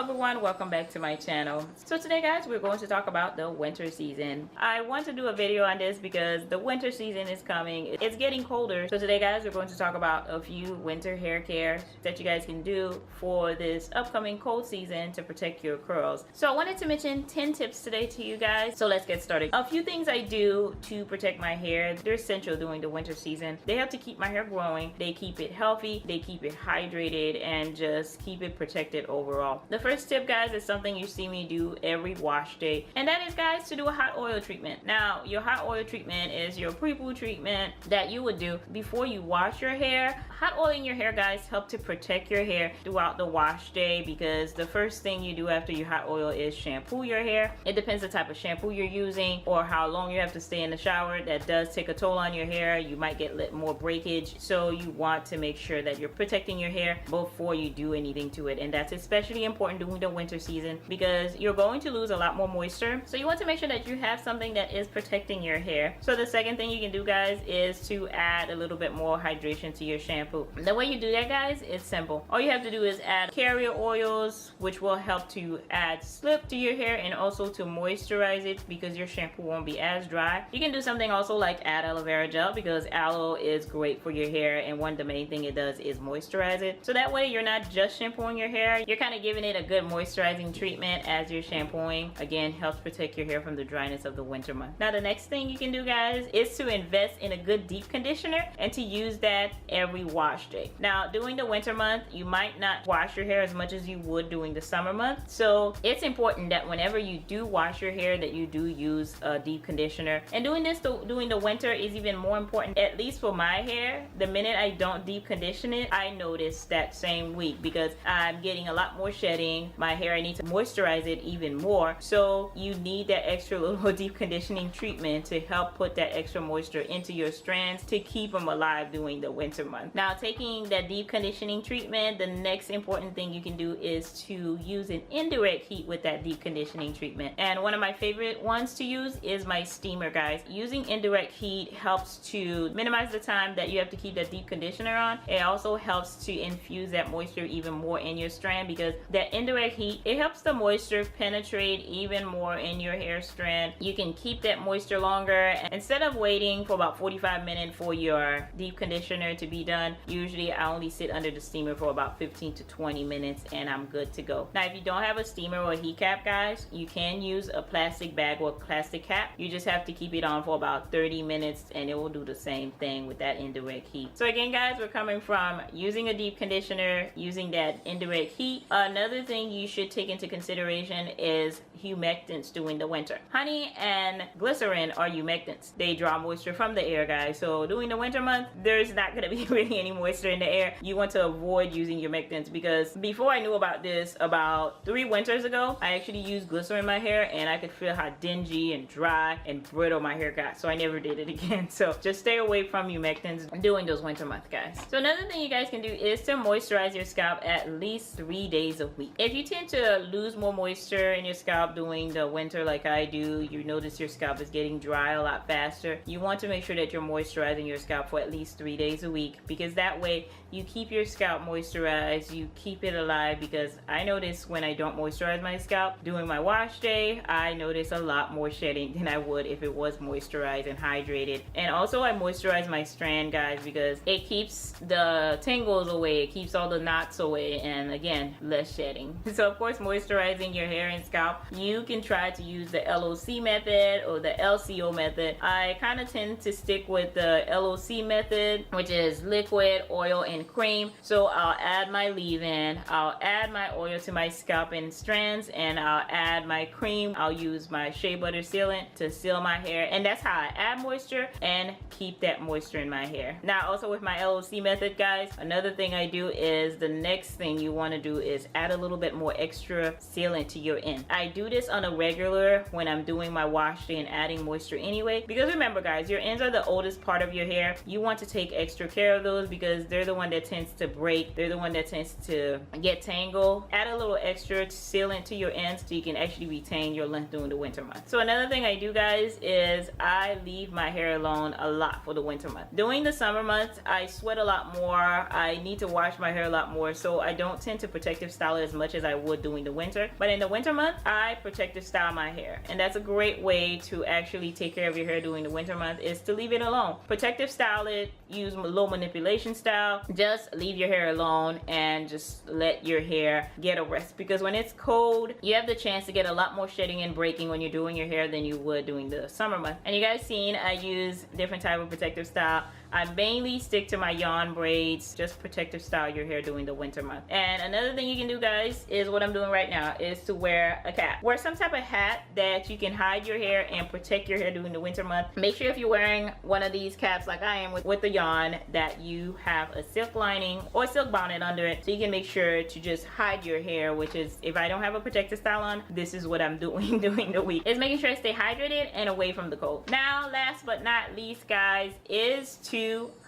everyone, welcome back to my channel. So today guys, we're going to talk about the winter season. I want to do a video on this because the winter season is coming. It's getting colder. So today guys, we're going to talk about a few winter hair care that you guys can do for this upcoming cold season to protect your curls. So I wanted to mention 10 tips today to you guys. So let's get started. A few things I do to protect my hair. They're essential during the winter season. They help to keep my hair growing. They keep it healthy. They keep it hydrated and just keep it protected overall. The first tip guys is something you see me do every wash day, and that is guys to do a hot oil treatment. Now your hot oil treatment is your pre-poo treatment that you would do before you wash your hair. Hot oil in your hair guys help to protect your hair throughout the wash day, because the first thing you do after you hot oil is shampoo your hair. It depends the type of shampoo you're using or how long you have to stay in the shower. That does take a toll on your hair. You might get more breakage, so you want to make sure that you're protecting your hair before you do anything to it, and that's especially important during the winter season because you're going to lose a lot more moisture. So you want to make sure that you have something that is protecting your hair. So the second thing you can do guys is to add a little bit more hydration to your shampoo. The way you do that guys is simple. All you have to do is add carrier oils, which will help to add slip to your hair and also to moisturize it because your shampoo won't be as dry. You can do something also like add aloe vera gel, because aloe is great for your hair, and one of the main thing it does is moisturize it. So that way you're not just shampooing your hair, you're kind of giving it a good moisturizing treatment as you're shampooing. Again, helps protect your hair from the dryness of the winter month. Now the next thing you can do guys is to invest in a good deep conditioner and to use that every wash day. Now during the winter month you might not wash your hair as much as you would during the summer month, so it's important that whenever you do wash your hair that you do use a deep conditioner. And doing this during the winter is even more important, at least for my hair. The minute I don't deep condition it, I notice that same week because I'm getting a lot more shedding. My hair, I need to moisturize it even more, so you need that extra little deep conditioning treatment to help put that extra moisture into your strands to keep them alive during the winter month. Now taking that deep conditioning treatment, the next important thing you can do is to use an indirect heat with that deep conditioning treatment, and one of my favorite ones to use is my steamer guys. Using indirect heat helps to minimize the time that you have to keep that deep conditioner on. It also helps to infuse that moisture even more in your strand, because that indirect heat, it helps the moisture penetrate even more in your hair strand. You can keep that moisture longer. Instead of waiting for about 45 minutes for your deep conditioner to be done, usually I only sit under the steamer for about 15 to 20 minutes and I'm good to go. Now if you don't have a steamer or a heat cap guys, you can use a plastic bag or plastic cap. You just have to keep it on for about 30 minutes and it will do the same thing with that indirect heat. So again guys, we're coming from using a deep conditioner, using that indirect heat. Another thing you should take into consideration is humectants during the winter. Honey and glycerin are humectants. They draw moisture from the air guys, so during the winter month there's not going to be really any moisture in the air. You want to avoid using humectants, because before I knew about this, about 3 winters ago, I actually used glycerin in my hair and I could feel how dingy and dry and brittle my hair got, so I never did it again. So just stay away from humectants during those winter months guys. So another thing you guys can do is to moisturize your scalp at least 3 days a week. If you tend to lose more moisture in your scalp during the winter like I do, you notice your scalp is getting dry a lot faster, you want to make sure that you're moisturizing your scalp for at least 3 days a week, because that way you keep your scalp moisturized, you keep it alive. Because I notice when I don't moisturize my scalp during my wash day, I notice a lot more shedding than I would if it was moisturized and hydrated. And also I moisturize my strand guys because it keeps the tangles away, it keeps all the knots away, and again, less shedding. So of course, moisturizing your hair and scalp, you can try to use the LOC method or the LCO method. I kind of tend to stick with the LOC method, which is liquid, oil, and cream. So I'll add my leave-in, I'll add my oil to my scalp and strands, and I'll add my cream. I'll use my shea butter sealant to seal my hair, and that's how I add moisture and keep that moisture in my hair. Now also with my LOC method guys, another thing I do is the next thing you want to do is add a little bit more extra sealant to your end. I do do this on a regular when I'm doing my wash day and adding moisture anyway, because remember guys, your ends are the oldest part of your hair. You want to take extra care of those because they're the one that tends to break, they're the one that tends to get tangled. Add a little extra sealant to your ends so you can actually retain your length during the winter months. So another thing I do guys is I leave my hair alone a lot for the winter month. During the summer months I sweat a lot more, I need to wash my hair a lot more, so I don't tend to protective style it as much as I would during the winter. But in the winter month I protective style my hair, and that's a great way to actually take care of your hair during the winter month, is to leave it alone. Protective style it, use a low manipulation style, just leave your hair alone and just let your hair get a rest, because when it's cold you have the chance to get a lot more shedding and breaking when you're doing your hair than you would during the summer month. And you guys seen I use different type of protective style. I mainly stick to my yarn braids, just protective style your hair during the winter month. And another thing you can do guys is what I'm doing right now, is to wear a cap. Wear some type of hat that you can hide your hair and protect your hair during the winter month. Make sure if you're wearing one of these caps like I am with the yarn, that you have a silk lining or silk bonnet under it, so you can make sure to just hide your hair, which is, if I don't have a protective style on, this is what I'm doing during the week, is making sure I stay hydrated and away from the cold. Now last but not least guys, is to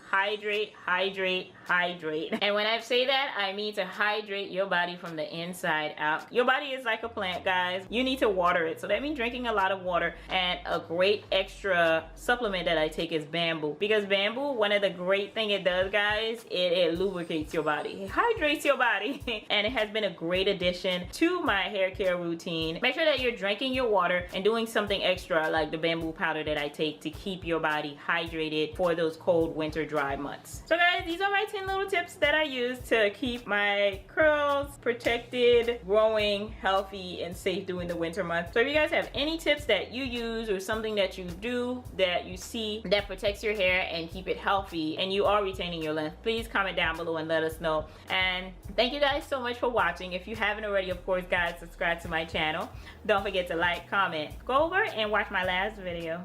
hydrate, hydrate, hydrate. And when I say that, I mean to hydrate your body from the inside out. Your body is like a plant guys, you need to water it, so that means drinking a lot of water. And a great extra supplement that I take is bamboo, because bamboo, one of the great thing it does guys, it lubricates your body, it hydrates your body and it has been a great addition to my hair care routine. Make sure that you're drinking your water and doing something extra like the bamboo powder that I take to keep your body hydrated for those cold winter dry months. So guys, these are my 10 little tips that I use to keep my curls protected, growing, healthy, and safe during the winter month. So if you guys have any tips that you use or something that you do that you see that protects your hair and keep it healthy and you are retaining your length, please comment down below and let us know. And thank you guys so much for watching. If you haven't already, of course guys, subscribe to my channel. Don't forget to like, comment, go over and watch my last video.